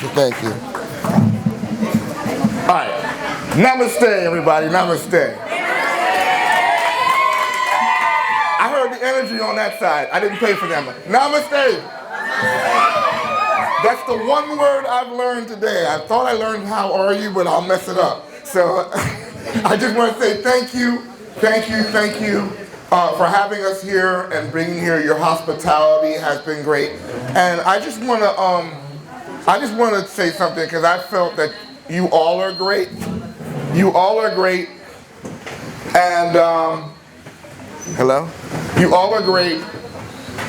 Thank you. All right. Namaste, everybody. Namaste. I heard the energy on that side. I didn't pay for them. Namaste. That's the one word I've learned today. I thought I learned how are you, but I'll mess it up. So I just want to say thank you for having us here and bringing here. Your hospitality has been great. And I just want to say something because I felt that you all are great. You all are great. And hello? You all are great.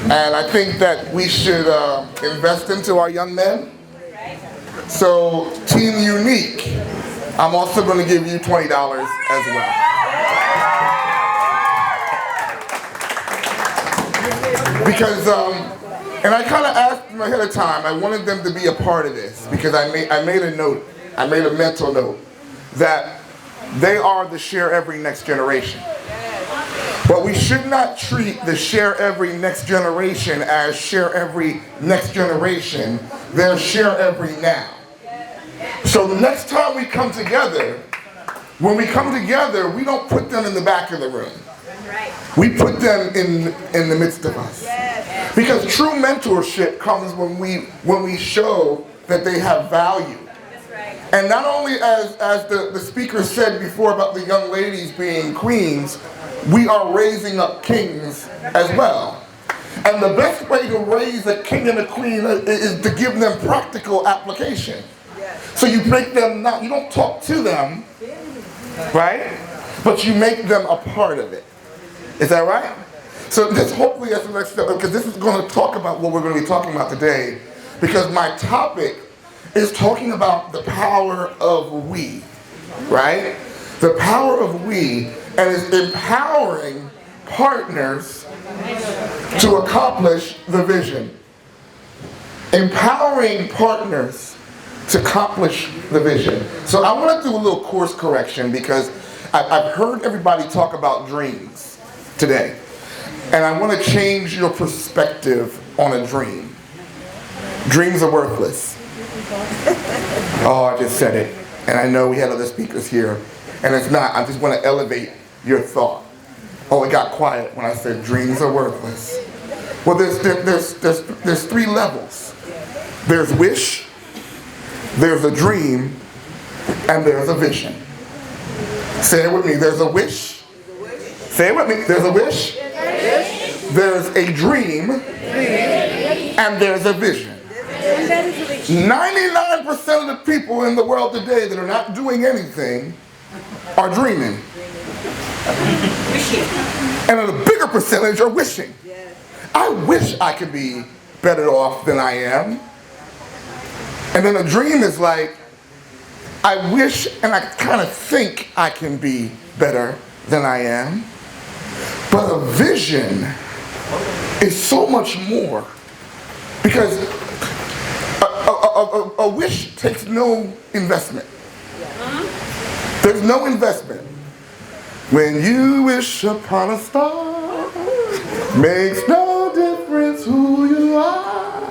And I think that we should invest into our young men. So, Team Unique, I'm also going to give you $20 as well. Because, and I kind of asked them ahead of time, I wanted them to be a part of this because I made a note, I made a mental note that they are the Share Every next generation. But we should not treat the Share Every next generation as Share Every next generation. They're Share Every now. So the next time we come together, when we come together, we don't put them in the back of the room. We put them in the midst of us. Because true mentorship comes when we show that they have value. And not only as the speaker said before about the young ladies being queens, we are raising up kings as well. And the best way to raise a king and a queen is to give them practical application. So you make them you don't talk to them, right? But you make them a part of it. Is that right? So this hopefully that's the next step, because this is going to talk about what we're going to be talking about today, because my topic is talking about the power of we, right? The power of we, and is empowering partners to accomplish the vision. Empowering partners to accomplish the vision. So I want to do a little course correction because I've heard everybody talk about dreams today. And I want to change your perspective on a dream. Dreams are worthless. Oh, I just said it. And I know we had other speakers here. And it's not. I just want to elevate your thought. Oh, it got quiet when I said dreams are worthless. Well, there's three levels. There's wish, there's a dream, and there's a vision. Say it with me. There's a wish. Say it with me. There's a wish. There's a dream. And there's a vision. 99% of the people in the world today that are not doing anything are dreaming. And a bigger percentage are wishing. I wish I could be better off than I am. And then a dream is like, I wish and I kind of think I can be better than I am. But a vision is so much more. Because a wish takes no investment. There's no investment. When you wish upon a star, makes no difference who you are.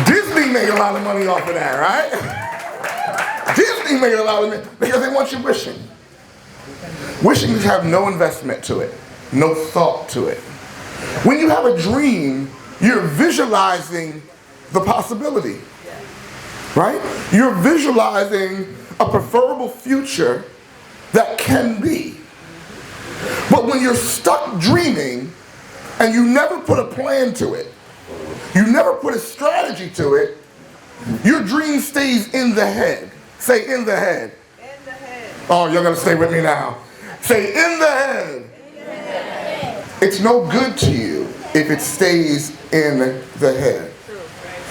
Disney made a lot of money off of that, right? Disney made a lot of money because they want you wishing. Wishing have no investment to it, no thought to it. When you have a dream, you're visualizing the possibility, right? You're visualizing a preferable future that can be. But when you're stuck dreaming and you never put a plan to it, you never put a strategy to it, your dream stays in the head. Say in the head. In the head. Oh, you're going to stay with me now. Say in the head. In the head. It's no good to you if it stays in the head.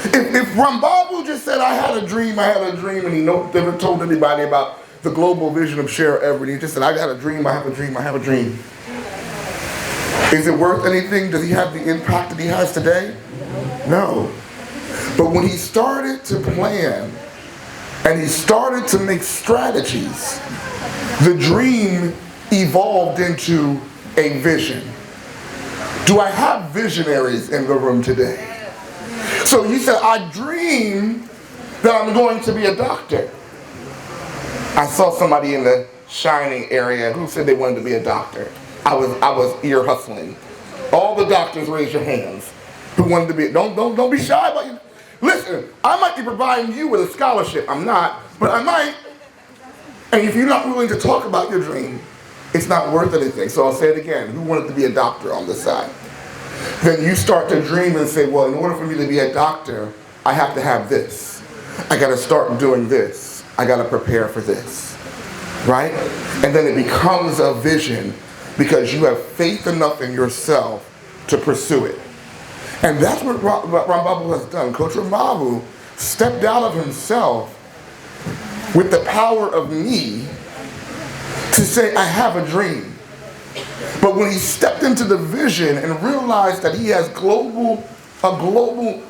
If Rambabu just said, I had a dream, and he never told anybody about the global vision of Share Every, he just said, I got a dream, I have a dream, I have a dream. Is it worth anything? Does he have the impact that he has today? No. But when he started to plan and he started to make strategies, the dream evolved into a vision. Do I have visionaries in the room today? So you said, I dream that I'm going to be a doctor. I saw somebody in the Shining area who said they wanted to be a doctor. I was ear hustling. All the doctors, raise your hands. Who wanted to be? Don't be shy about you. Listen, I might be providing you with a scholarship. I'm not, but I might. And if you're not willing to talk about your dream, it's not worth anything. So I'll say it again. Who wanted to be a doctor on this side? Then you start to dream and say, well, in order for me to be a doctor, I have to have this. I got to start doing this. I got to prepare for this. Right? And then it becomes a vision because you have faith enough in yourself to pursue it. And that's what Rambabu has done. Coach Rambabu stepped out of himself with the power of me to say, I have a dream. But when he stepped into the vision and realized that he has a global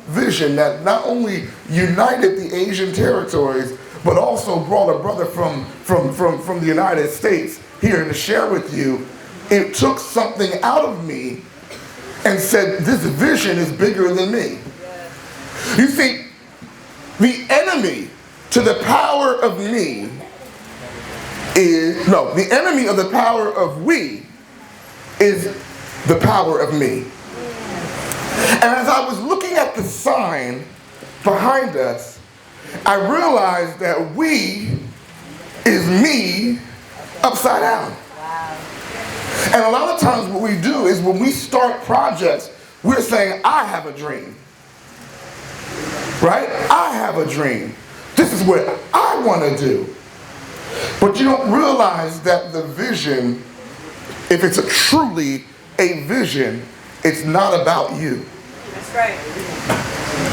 vision that not only united the Asian territories, but also brought a brother from the United States here to share with you, it took something out of me and said, this vision is bigger than me. You see, the enemy to the power of me is, no, the enemy of the power of we is the power of me. And as I was looking at the sign behind us, I realized that we is me upside down. And a lot of times what we do is when we start projects, we're saying, I have a dream. Right? I have a dream. This is what I want to do. But you don't realize that the vision, if it's truly a vision, it's not about you. That's right.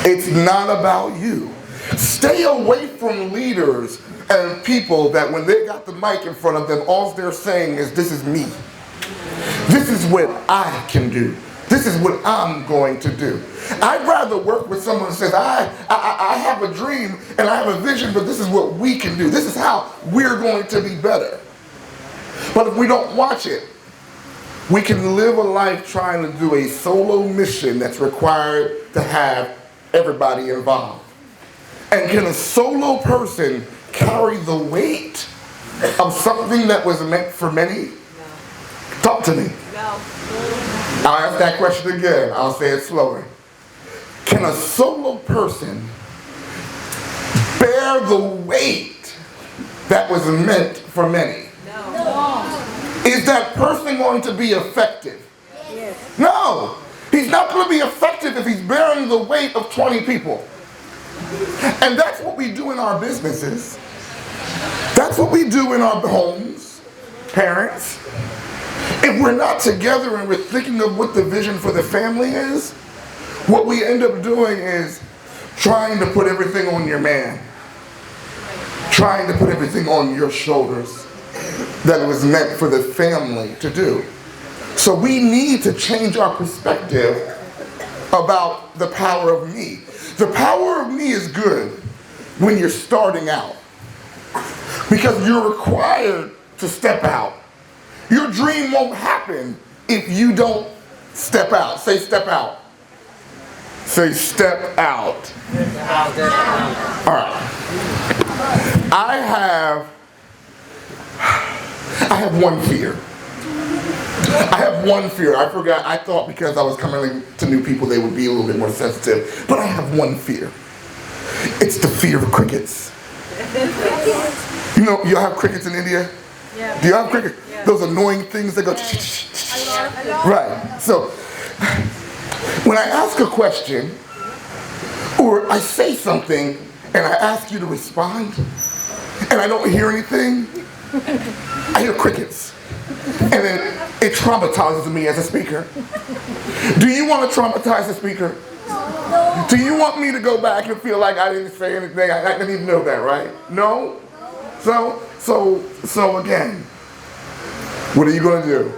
It's not about you. Stay away from leaders and people that when they got the mic in front of them, all they're saying is, this is me. This is what I can do. This is what I'm going to do. I'd rather work with someone who says, I have a dream and I have a vision, but this is what we can do. This is how we're going to be better. But if we don't watch it, we can live a life trying to do a solo mission that's required to have everybody involved. And can a solo person carry the weight of something that was meant for many? Talk to me. No. I'll ask that question again. I'll say it slower. Can a solo person bear the weight that was meant for many? No. Is that person going to be effective? Yes. No. He's not going to be effective if he's bearing the weight of 20 people. And that's what we do in our businesses. That's what we do in our homes, parents. If we're not together and we're thinking of what the vision for the family is, what we end up doing is trying to put everything on your man. Trying to put everything on your shoulders that was meant for the family to do. So we need to change our perspective about the power of me. The power of me is good when you're starting out because you're required to step out. Your dream won't happen if you don't step out. Say step out. Say step out. All right. I have one fear. I have one fear. I forgot. I thought because I was coming to new people they would be a little bit more sensitive. But I have one fear. It's the fear of crickets. You know, you have crickets in India? Yeah. Do you have crickets? Yeah. Those annoying things that go right. So when I ask a question or I say something and I ask you to respond and I don't hear anything, I hear crickets. And then it traumatizes me as a speaker. Do you want to traumatize the speaker? No. Do you want me to go back and feel like I didn't say anything? I didn't even know that, right? No? So again, what are you going to do?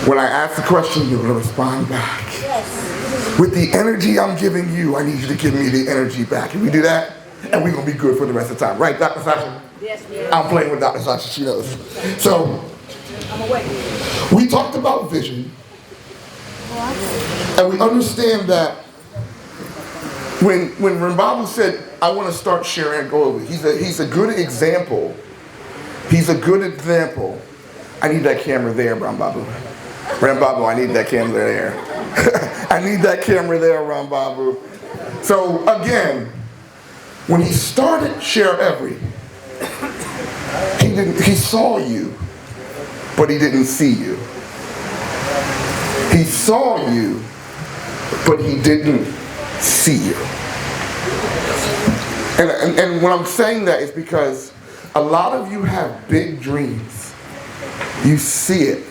When I ask the question, you're going to respond back. Yes. With the energy I'm giving you, I need you to give me the energy back. Can we do that? And we're going to be good for the rest of the time. Right, Dr. Sasha? Yes, yes. I'm playing with Dr. Sasha, she knows. So, we talked about vision. And we understand that When Rambabu said, I want to start sharing globally, he's a good example. He's a good example. I need that camera there, Rambabu. Rambabu, I need that camera there. I need that camera there, Rambabu. So again, when he started Share Every, he saw you, but he didn't see you. He saw you, but he didn't see you. And when I'm saying that is because a lot of you have big dreams. You see it,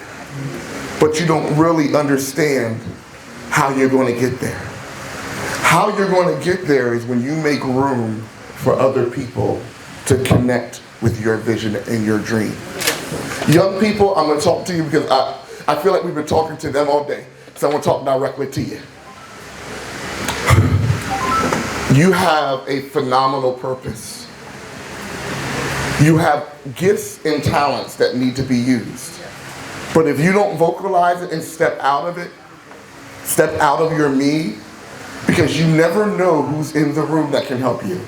but you don't really understand how you're going to get there. How you're going to get there is when you make room for other people to connect with your vision and your dream. Young people, I'm going to talk to you because I feel like we've been talking to them all day. So I want to talk directly to you. You have a phenomenal purpose. You have gifts and talents that need to be used. But if you don't vocalize it and step out of it, step out of your me, because you never know who's in the room that can help you.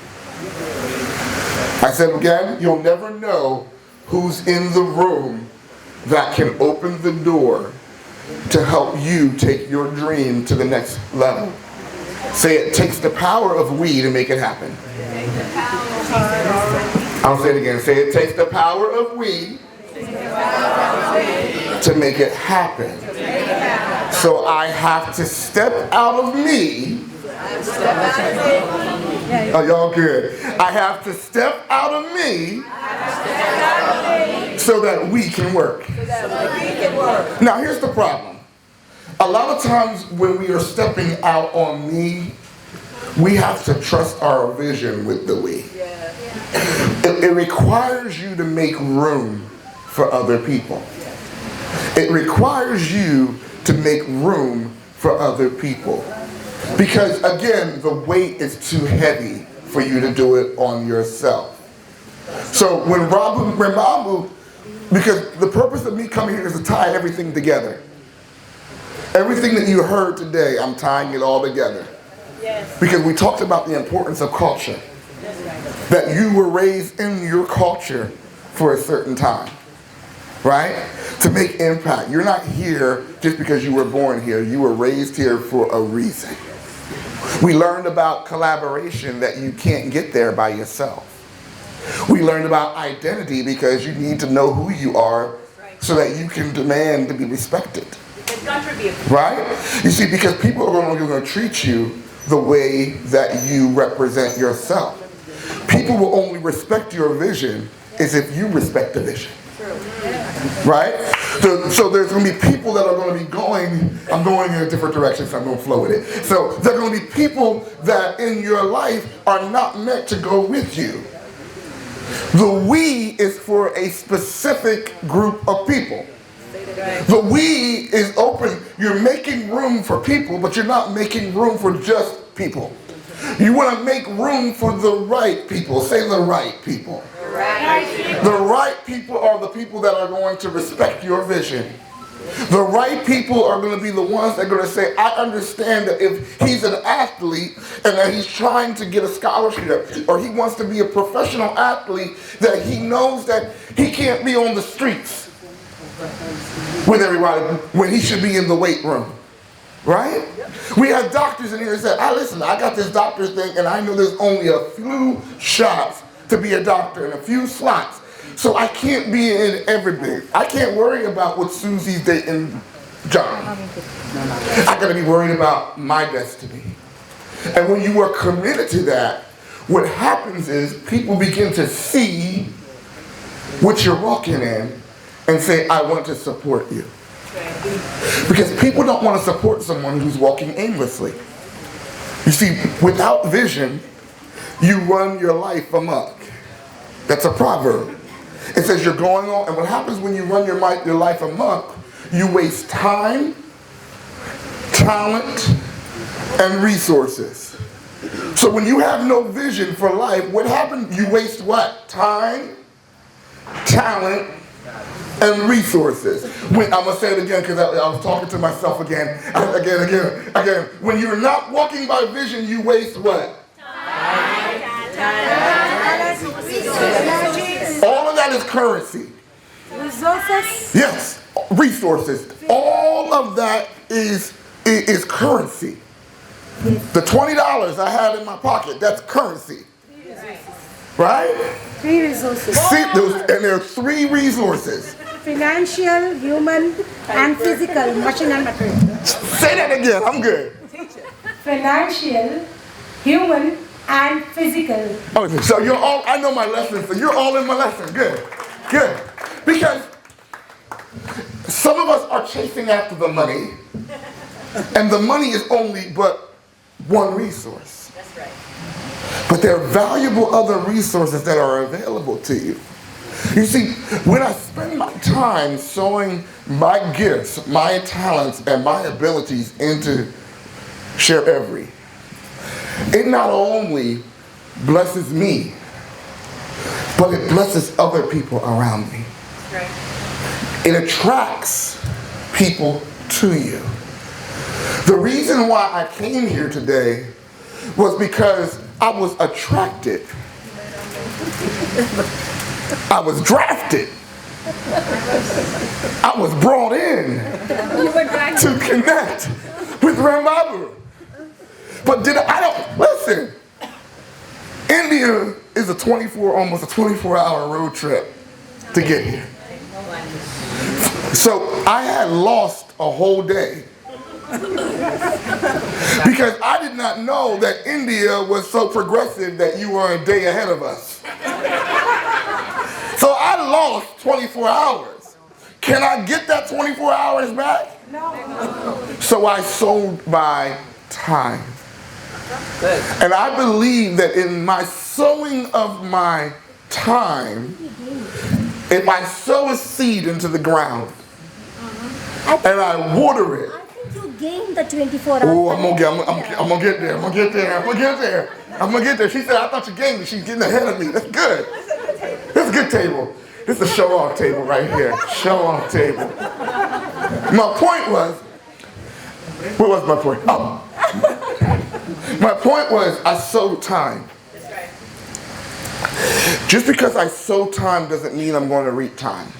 I said again, you'll never know who's in the room that can open the door to help you take your dream to the next level. Say it takes the power of we to make it happen. I'll say it again. Say it takes the power of we to make it happen. So I have to step out of me. Oh, y'all good. I have to step out of me so that we can work. Now here's the problem. A lot of times when we are stepping out on me, we have to trust our vision with the we. It requires you to make room for other people. It requires you to make room for other people. Because again, the weight is too heavy for you to do it on yourself. So when Rambabu, because the purpose of me coming here is to tie everything together. Everything that you heard today, I'm tying it all together. Yes. Because we talked about the importance of culture. That you were raised in your culture for a certain time. Right? To make impact. You're not here just because you were born here. You were raised here for a reason. We learned about collaboration, that you can't get there by yourself. We learned about identity because you need to know who you are so that you can demand to be respected. Right? You see, because people are going to treat you the way that you represent yourself. People will only respect your vision is if you respect the vision. Right? So there's going to be people that are going to be going, I'm going in a different direction, so I'm going to flow with it. So there are going to be people that in your life are not meant to go with you. The we is for a specific group of people. The we is open. You're making room for people, but you're not making room for just people. You want to make room for the right people. Say the right people. The right people are the people that are going to respect your vision. The right people are going to be the ones that are going to say, I understand that if he's an athlete and that he's trying to get a scholarship or he wants to be a professional athlete, that he knows that he can't be on the streets with everybody when he should be in the weight room. Right? We have doctors in here that say, listen, I got this doctor thing and I know there's only a few shots to be a doctor and a few slots. So I can't be in everything. I can't worry about what Susie's dating John. I gotta be worried about my destiny. And when you are committed to that, what happens is people begin to see what you're walking in and say, I want to support you. Because people don't want to support someone who's walking aimlessly. You see, without vision, you run your life amok. That's a proverb. It says you're going on, and what happens when you run your life amok, you waste time, talent, and resources. So when you have no vision for life, what happens? You waste what? Time, talent, and resources. I'm going to say it again because I was talking to myself again. Again. When you're not walking by vision, you waste what? All of that is currency. Resources. Yes, resources. All of that is currency. The $20 I had in my pocket, that's currency. Right? 3 resources. And there are 3 resources. Financial, human, and physical, machine and material. Say that again, I'm good. Financial, human, and physical. Okay, so you're all, I know my lesson, so you're all in my lesson. Good. Because some of us are chasing after the money, and the money is only but one resource. That's right. But there are valuable other resources that are available to you. You see, when I spend my time sowing my gifts, my talents, and my abilities into Share Every, it not only blesses me, but it blesses other people around me. Right. It attracts people to you. The reason why I came here today was because I was attracted. I was drafted. I was brought in to connect with Rambabu. But listen, India is almost a 24-hour road trip to get here. So I had lost a whole day because I did not know that India was so progressive that you were a day ahead of us. So I lost 24 hours. Can I get that 24 hours back? No. So I sold my time. And I believe that in my sowing of my time, if I sow a seed into the ground and I water it, I think you gained the 24 hours. oh, I'm gonna get there. She said, I thought you gained it. She's getting ahead of me. That's good. This is a good table. This is a show-off table right here. Show-off table. My point was, what was my point? Oh. My point was, I sowed time. Just because I sow time doesn't mean I'm going to reap time.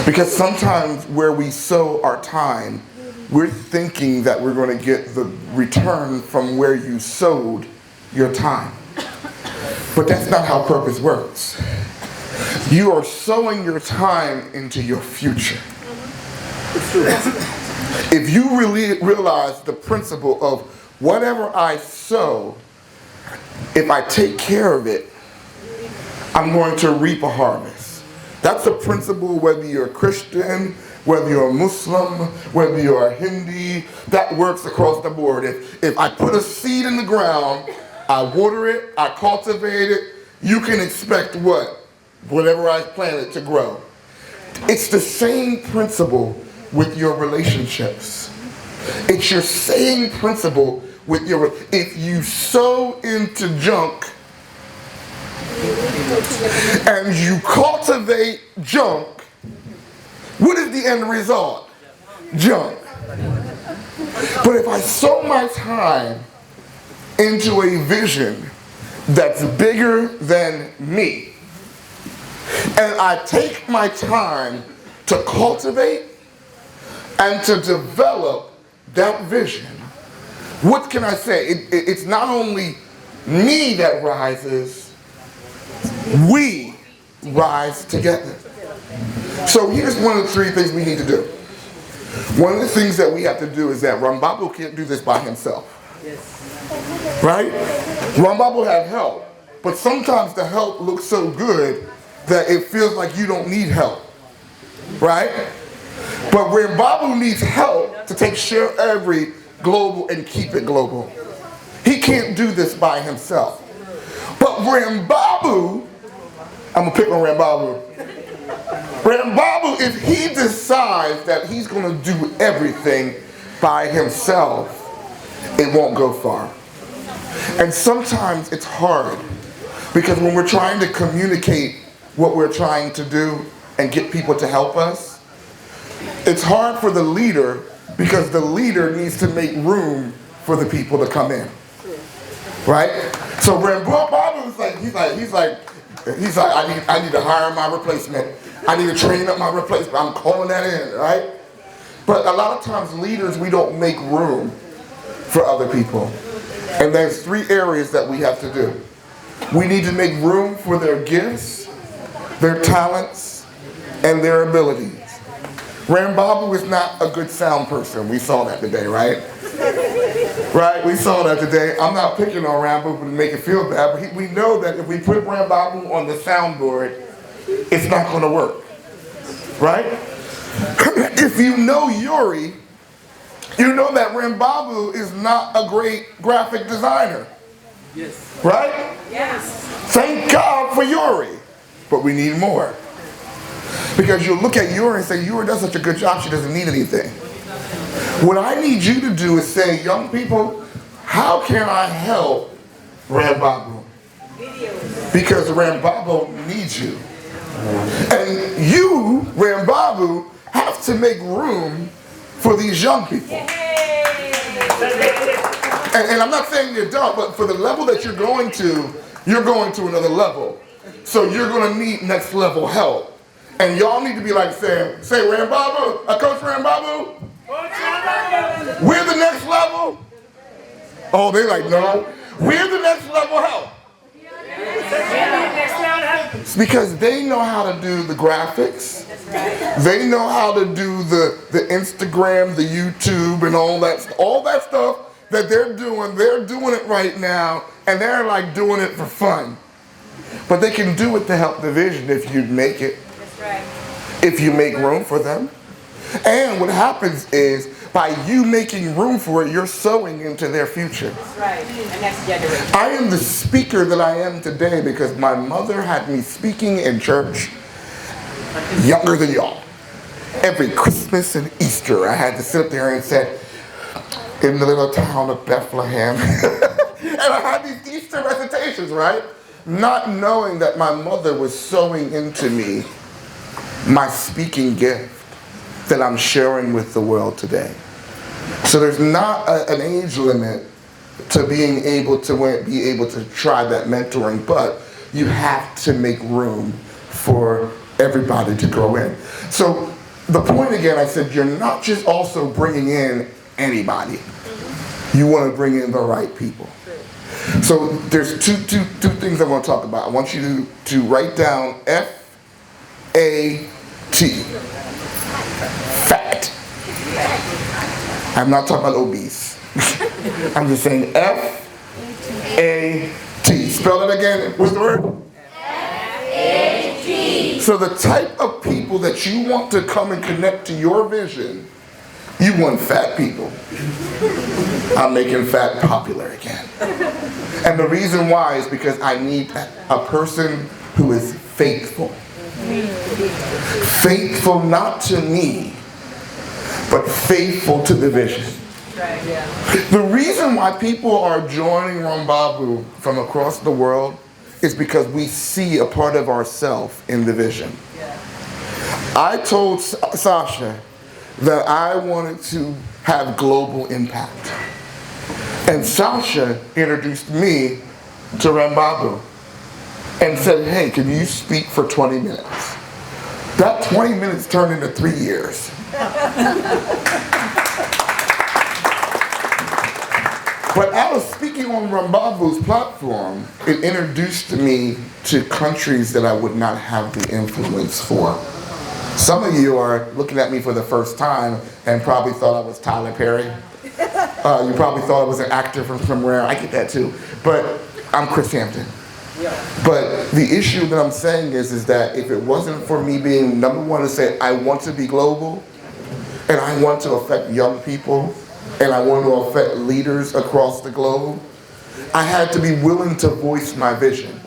Because sometimes where we sow our time, we're thinking that we're going to get the return from where you sowed your time. But that's not how purpose works. You are sowing your time into your future. If you really realize the principle of whatever I sow, if I take care of it, I'm going to reap a harvest. That's a principle whether you're a Christian, whether you're a Muslim, whether you're a Hindi, that works across the board. If I put a seed in the ground, I water it, I cultivate it, you can expect what? Whatever I planted to grow. It's the same principle with your relationships. It's your same principle with if you sow into junk and you cultivate junk, what is the end result? Junk. But if I sow my time into a vision that's bigger than me, and I take my time to cultivate and to develop that vision, what can I say? It's not only me that rises, we rise together. So here's one of the 3 things we need to do. One of the things that we have to do is that Rambabu can't do this by himself. Right? Rambabu have help, but sometimes the help looks so good that it feels like you don't need help. Right? But Rambabu needs help to take Share Every global and keep it global. He can't do this by himself. But Rambabu, I'm gonna pick on Rambabu. Rambabu, if he decides that he's gonna do everything by himself, it won't go far. And sometimes it's hard because when we're trying to communicate what we're trying to do, and get people to help us, it's hard for the leader because the leader needs to make room for the people to come in, right? So Babu is like, he's like, I need to hire my replacement. I need to train up my replacement. I'm calling that in, right? But a lot of times leaders, we don't make room for other people. And there's 3 areas that we have to do. We need to make room for their gifts, their talents, and their abilities. Babu is not a good sound person. We saw that today, right? Right, we saw that today. I'm not picking on Babu to make it feel bad, but we know that if we put Babu on the soundboard, it's not going to work, right? If you know Yuri, you know that Babu is not a great graphic designer. Yes. Right? Yes. Thank God for Yuri, but we need more. Because you'll look at Yuri and say, Yuri does such a good job, she doesn't need anything. What I need you to do is say, young people, how can I help Babu? Because Babu needs you. And you, Babu, have to make room for these young people. And I'm not saying you're dumb, but for the level that you're going to another level. So you're going to need next level help. And y'all need to be like saying, Babu, Coach Babu, we're the next level. Oh, they like, no, we're the next level help. It's because they know how to do the graphics. They know how to do the Instagram, the YouTube, and all that stuff that they're doing it right now, and they're like doing it for fun. But they can do it to help the vision if you make it. That's right. If you make room for them. And what happens is, by you making room for it, you're sowing into their future. That's right. The next generation. I am the speaker that I am today because my mother had me speaking in church younger than y'all. Every Christmas and Easter, I had to sit up there and say, in the little town of Bethlehem. And I had these Easter recitations, right? Not knowing that my mother was sowing into me my speaking gift that I'm sharing with the world today. So there's not an age limit to being able to try that mentoring, but you have to make room for everybody to grow in. So the point again, I said, you're not just also bringing in anybody. You want to bring in the right people. So there's two things I want to talk about. I want you to write down F-A-T. Fat. I'm not talking about obese. I'm just saying F-A-T. Spell it again. What's the word? F-A-T. So the type of people that you want to come and connect to your vision, you want fat people. I'm making fat popular again. And the reason why is because I need a person who is faithful. Faithful not to me, but faithful to the vision. The reason why people are joining Babu from across the world is because we see a part of ourselves in the vision. I told Sasha that I wanted to have global impact. And Sasha introduced me to Babu and said, hey, can you speak for 20 minutes? That 20 minutes turned into 3 years. But as speaking on Babu's platform, it introduced me to countries that I would not have the influence for. Some of you are looking at me for the first time and probably thought I was Tyler Perry. You probably thought I was an actor from somewhere. I get that too. But I'm Chris Hampton. But the issue that I'm saying is that if it wasn't for me being number one to say I want to be global, and I want to affect young people, and I want to affect leaders across the globe, I had to be willing to voice my vision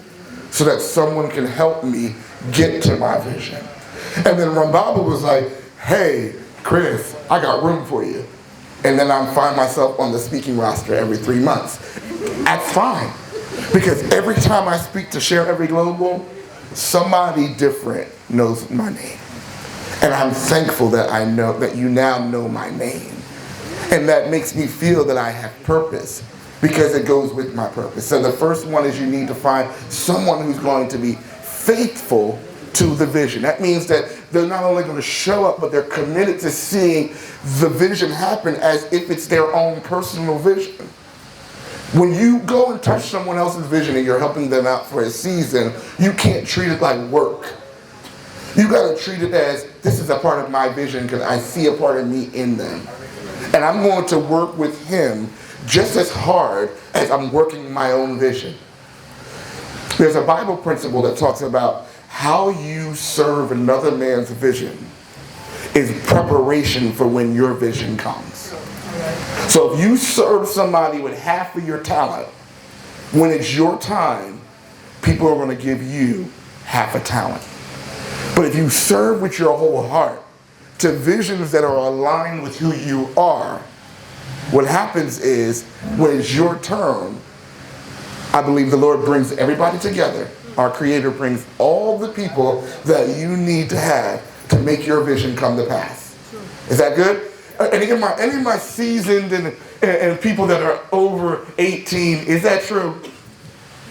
so that someone can help me get to my vision. And then Babu was like, hey, Chris, I got room for you. And then I find myself on the speaking roster every 3 months. That's fine. Because every time I speak to Share Every Global, somebody different knows my name. And I'm thankful that I know that you now know my name. And that makes me feel that I have purpose because it goes with my purpose. So the first one is you need to find someone who's going to be faithful to the vision. That means that they're not only going to show up, but they're committed to seeing the vision happen as if it's their own personal vision. When you go and touch someone else's vision and you're helping them out for a season, you can't treat it like work. You got to treat it as, this is a part of my vision because I see a part of me in them. And I'm going to work with him just as hard as I'm working my own vision. There's a Bible principle that talks about how you serve another man's vision is preparation for when your vision comes. So if you serve somebody with half of your talent, when it's your time, people are going to give you half a talent. But if you serve with your whole heart to visions that are aligned with who you are, what happens is when it's your turn, I believe the Lord brings everybody together. Our Creator brings all the people that you need to have to make your vision come to pass. Is that good? Any of my seasoned and people that are over 18, is that true?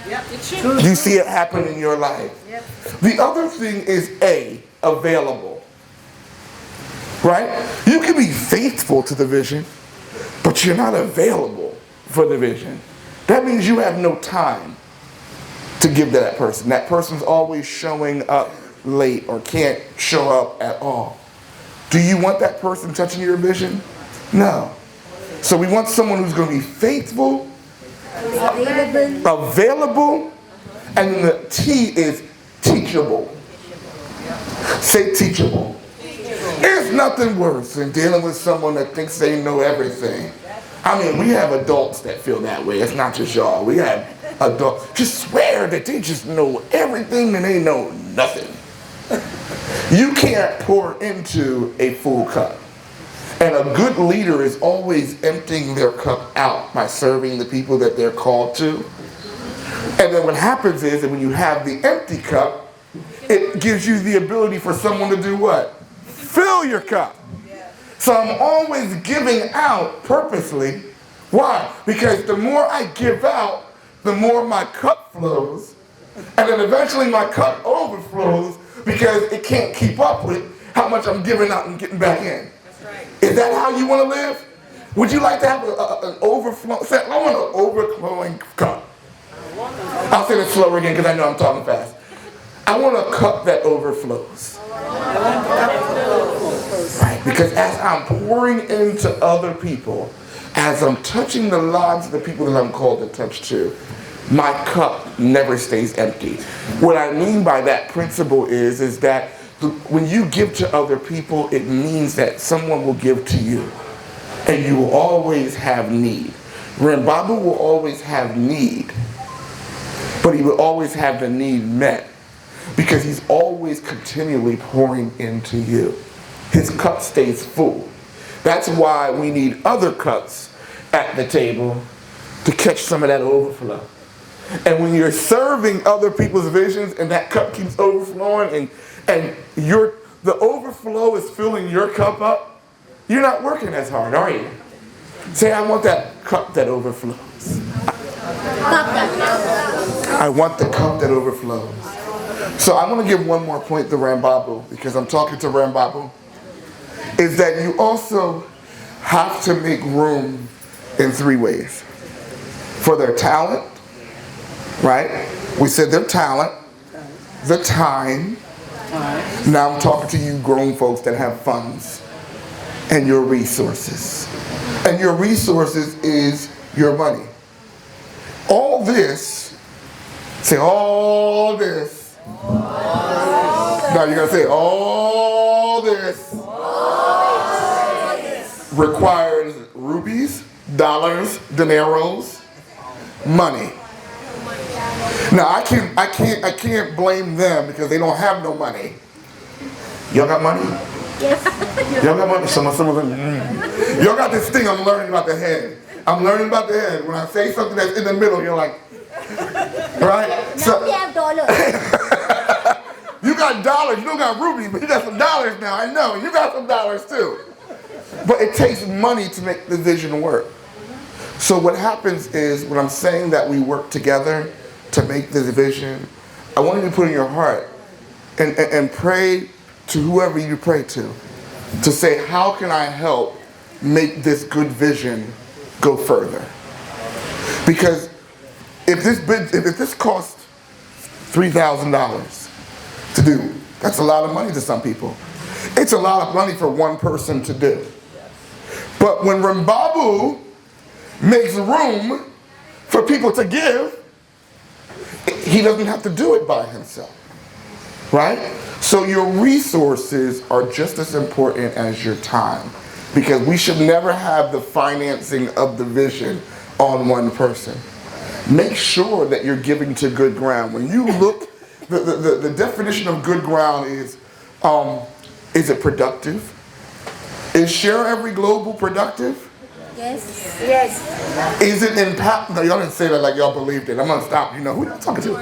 Yep, it's true. You see it happen in your life. Yep. The other thing is available. Right? You can be faithful to the vision, but you're not available for the vision. That means you have no time to give to that person. That person's always showing up late or can't show up at all. Do you want that person touching your vision? No. So we want someone who's going to be faithful, available, and the T is teachable. Say teachable. There's nothing worse than dealing with someone that thinks they know everything. I mean, we have adults that feel that way. It's not just y'all. We have adults just swear that they just know everything and they know nothing. You can't pour into a full cup. And a good leader is always emptying their cup out by serving the people that they're called to. And then what happens is that when you have the empty cup, it gives you the ability for someone to do what? Fill your cup. So I'm always giving out purposely. Why? Because the more I give out, the more my cup flows. And then eventually my cup overflows because it can't keep up with how much I'm giving out and getting back in. That's right. Is that how you want to live? Would you like to have an overflow? Say, I want an overflowing cup. I'll say this slower again because I know I'm talking fast. I want a cup that overflows. Right? Because as I'm pouring into other people, as I'm touching the lives of the people that I'm called to touch too, my cup never stays empty. What I mean by that principle is that when you give to other people, it means that someone will give to you. And you will always have need. Rambabu will always have need, but he will always have the need met because he's always continually pouring into you. His cup stays full. That's why we need other cups at the table to catch some of that overflow. And when you're serving other people's visions and that cup keeps overflowing and the overflow is filling your cup up, you're not working as hard, are you? Say, I want that cup that overflows. I want the cup that overflows. So I want to give one more point to Rambabu because I'm talking to Rambabu. Is that you also have to make room in three ways. For their talent, right? We said their talent, the time. Now I'm talking to you grown folks that have funds and your resources. And your resources is your money. All this, say all this. Now you're going to say all this requires rupees, dollars, dineros, money. Now I can't blame them because they don't have no money. Y'all got money? Yes. Y'all got money? Some of them. Y'all got this thing I'm learning about the head. I'm learning about the head. When I say something that's in the middle, you're like, right? Now we have dollars. You got dollars, you don't got rubies, but you got some dollars now, I know. You got some dollars too. But it takes money to make the vision work. So what happens is, when I'm saying that we work together to make this vision, I want you to put in your heart and pray to whoever you pray to say, how can I help make this good vision go further? Because if this costs $3,000 to do, that's a lot of money to some people. It's a lot of money for one person to do. But when Rambabu makes room for people to give, he doesn't have to do it by himself, right? So your resources are just as important as your time, because we should never have the financing of the vision on one person. Make sure that you're giving to good ground. When you look, the definition of good ground is it productive? Is Share Every Global productive? Yes. Yes. Is it impact? No, y'all didn't say that like y'all believed it. I'm gonna stop. You know who y'all talking to?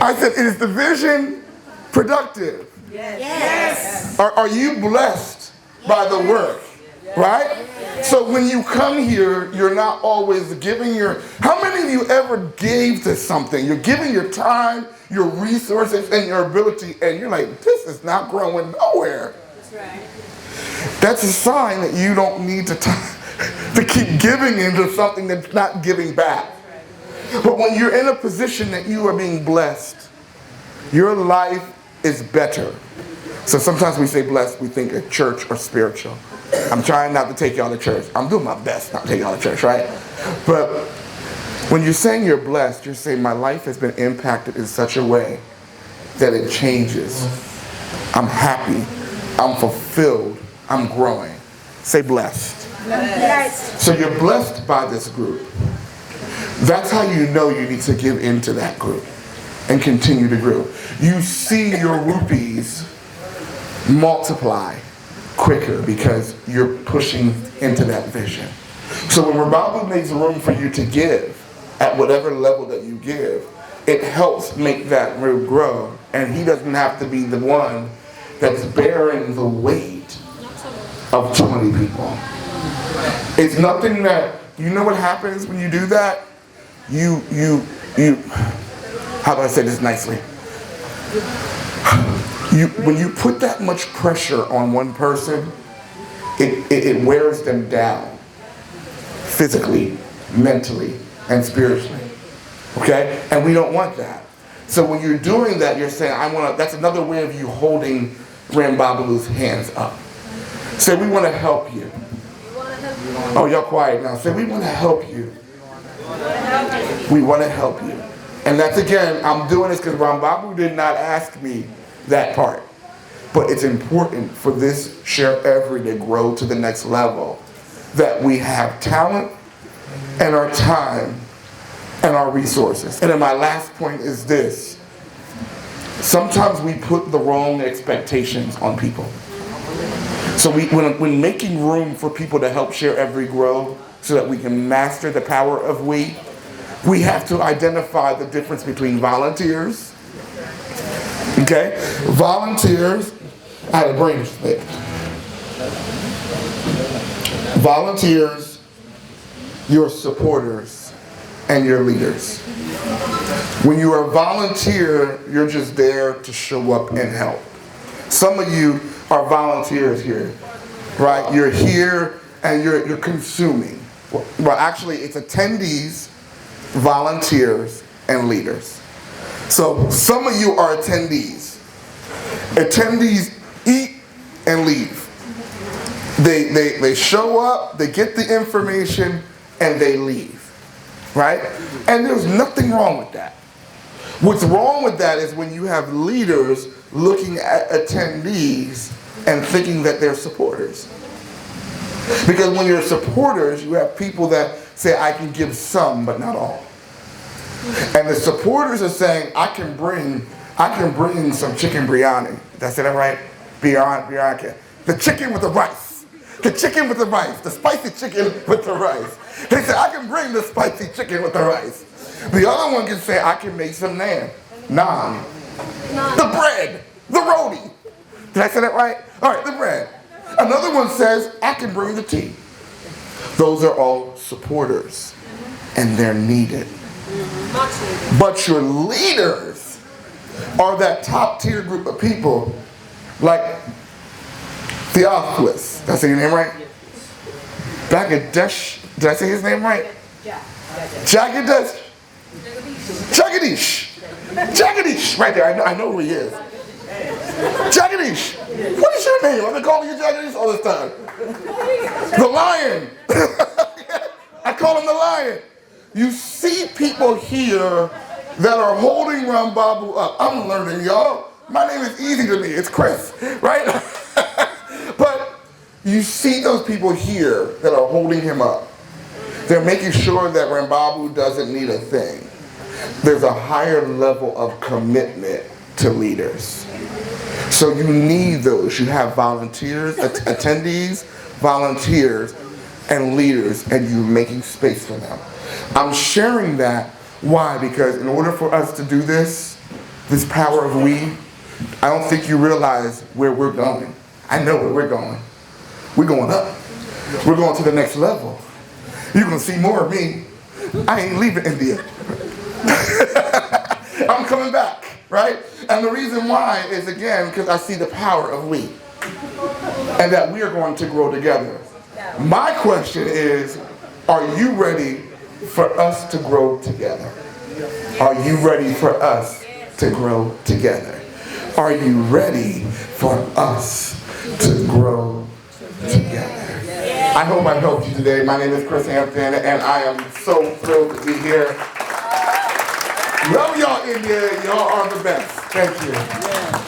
I said, is the vision productive? Yes. Are you blessed by the work? Right? So when you come here, you're not always giving your. How many of you ever gave to something? You're giving your time, your resources, and your ability, and you're like, this is not growing nowhere. That's right. That's a sign that you don't need to keep giving into something that's not giving back. But when you're in a position that you are being blessed, your life is better. So sometimes we say blessed, we think of church or spiritual. I'm trying not to take y'all to church. I'm doing my best not to take y'all to church, right? But when you're saying you're blessed, you're saying my life has been impacted in such a way that it changes. I'm happy. I'm fulfilled. I'm growing. Say blessed. Blessed. So you're blessed by this group. That's how you know you need to give into that group and continue to grow. You see your rupees multiply quicker because you're pushing into that vision. So when Rambabu makes room for you to give at whatever level that you give, it helps make that root grow, and he doesn't have to be the one that's bearing the weight of 20 people. It's nothing that, you know what happens when you do that? You, how do I say this nicely? When you put that much pressure on one person, it wears them down physically, mentally, and spiritually. Okay? And we don't want that. So when you're doing that, you're saying, that's another way of you holding Rambabu's hands up. Say, we want to help you. Oh, y'all quiet now. Say, we want to help you. We want to help you. And that's, again, I'm doing this because Rambabu did not ask me that part. But it's important for this Share Every to grow to the next level, that we have talent and our time and our resources. And then my last point is this. Sometimes we put the wrong expectations on people. So when making room for people to help Share Every grow so that we can master the power of we have to identify the difference between volunteers, okay? Volunteers, I had a brain slip. Volunteers, your supporters, and your leaders. When you are a volunteer, you're just there to show up and help. Some of you are volunteers here, right? You're here and you're consuming. Well, actually, it's attendees, volunteers, and leaders. So some of you are attendees. Attendees eat and leave. They show up, they get the information, and they leave, right? And there's nothing wrong with that. What's wrong with that is when you have leaders looking at attendees and thinking that they're supporters. Because when you're supporters, you have people that say, I can give some, but not all. And the supporters are saying, I can bring some chicken biryani. Did I say that right? Biryani. The chicken with the rice. The chicken with the rice. The spicy chicken with the rice. They say, I can bring the spicy chicken with the rice. The other one can say, I can make some naan. The bread. The roadie. Did I say that right? All right, the bread. Another one says, I can bring the tea. Those are all supporters, and they're needed. But your leaders are that top tier group of people like Theophilus. Did I say your name right? Bagadesh. Did I say his name right? Jagadish. Jagadish. Jagadish. Right there. I know who he is. Jagadish. What is your name? I've been calling you Jagadish all this time. The lion. I call him the lion. You see people here that are holding Rambabu up. I'm learning, y'all. My name is easy to me. It's Chris, right? But you see those people here that are holding him up. They're making sure that Rambabu doesn't need a thing. There's a higher level of commitment to leaders. So you need those. You have volunteers, attendees, volunteers, and leaders, and you're making space for them. I'm sharing that. Why? Because in order for us to do this power of we, I don't think you realize where we're going. I know where we're going. We're going up. We're going to the next level. You're going to see more of me. I ain't leaving India. I'm coming back, right? And the reason why is, again, because I see the power of we. And that we are going to grow together. My question is, are you ready for us to grow together? Are you ready for us to grow together? Are you ready for us to grow together? I hope I helped you today. My name is Chris Hampton, and I am so thrilled to be here. Love y'all, India. Y'all are the best. Thank you.